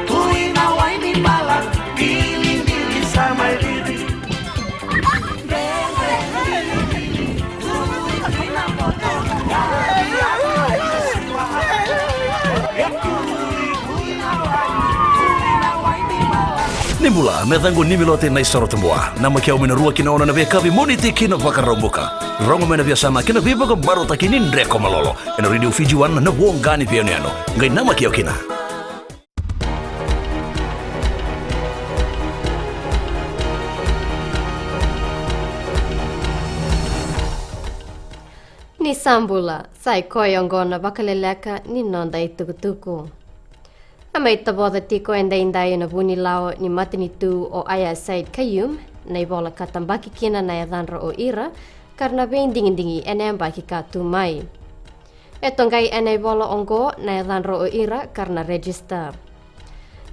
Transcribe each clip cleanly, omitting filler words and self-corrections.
Kui nawai ni mala, dili sama diri. Nimbula, metangu nimilote na isoro tembua. Nama kia umina rua kina ona na via kavi moniti kina wakaromuka. Rongo mena via sama kina viva ka baro takini ndreko malolo. Ena radio Fiji wana na wongani via niano. Ngai nama kia kina. Ni sambula, sai koyongona wakaleleka ni nonda itukutuku. Ama itaboda tiko enda indai na vuni lao ni matini tu o Aya Said Kayum, na ibola katambaki kina na yadhanra o ira, karena bein dingin-dingi ene ambaki katu mai. Etongai ene ibola ongo na yadhanra o ira karena register.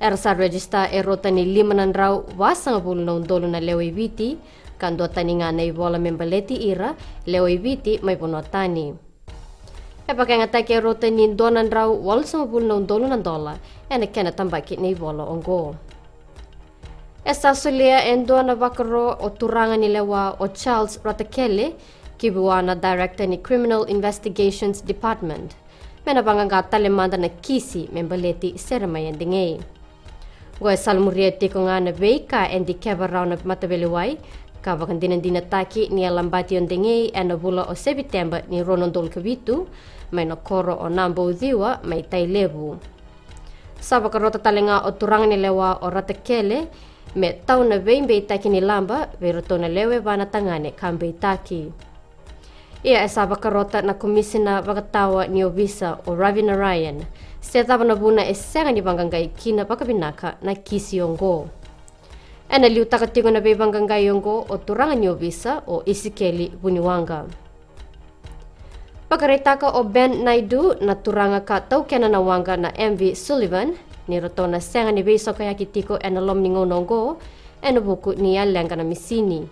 Erasa register erota ni 5 rau wasang bulu na undolu na lewe viti, kando tani nga na ibola membaleti ira, lewe viti may punotani. Pakai ngatake rota ni donan rau wal sama bulu na undolu na dola, ene kena tambaki na ibola ongo. Esa sulia endo na wakaro o turanga ni lewa o Charles Ratakele, kibuana director ni Criminal Investigations Department, mena banganga talemanda na kisi membaleti seramayan dingay. Goy salmurieti ko nga na ka endi kebarao na matabeliway, kawakan dinataki ni alambati on dingay ena bula o September ni Ronondol Kabitu, may nakoro o nambo udiwa may tailebu. Sa bakarota talenga o turanga ni lewa o Ratakele, me tau na beimbe taki ni lamba, veroto na lewe bana tangane kambe itaki. Ia esa bakarota na komisina bakatawa ni Obisa o Ravi Narayan, setaba na buna esenga ni bangangay kina bakabinaka na kisiyongo. Ena liu takatigo na be bangangay yongo o turanga ni Obisa o Isikeli Buniwanga. Pagkaritaka o Ben Naidu na turanga ka tau kena na wanga na MV Sullivan, ni roto na senga ni beso kaya kitiko ena lom ni ngonongo, ena buku ni lenga na misini.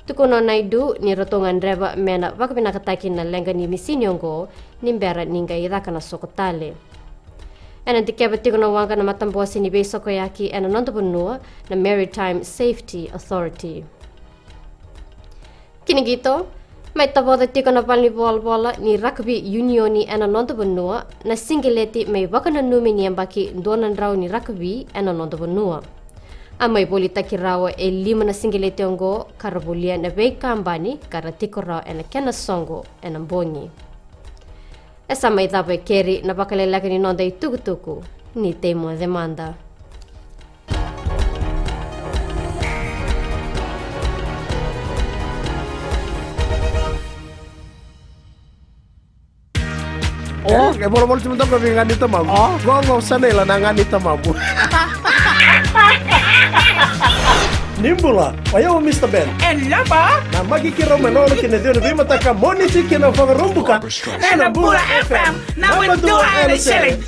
Tukuno Naidu ni roto ngandreba mena bakabinakataki na lenga ni misini yongo, nimbera ninga iraka na sokotale. Ena tikeba tiko na wanga na matambosi ni beso kaya ki ena nontopunua na Maritime Safety Authority. Kinigito, may taboda tiko na palni bola ni rugby unioni ena nontopunua na singileti may baka na numi ni ambaki donan raw ni rugby ena nontopunua. Amay bolita kirawa 5 na singileti ongo karabulia na bei kambani kara tiko raw ena kena songo ena mbonyi. Esa may dabe keri na bakalelaka ni nonda itukutuku ni temo demanda. Oh, kayak bola-bola cuma tahu kami ngani tamamu. Oh, gua nggak usah nih lah nangani tamamu. Nimbula, ayo Mr. Ben. Ella ba? Na magkikiro manolo kina diyo na bima taka moni chiki na fangarumbuka. Ena Bula FM, number 2 and selling.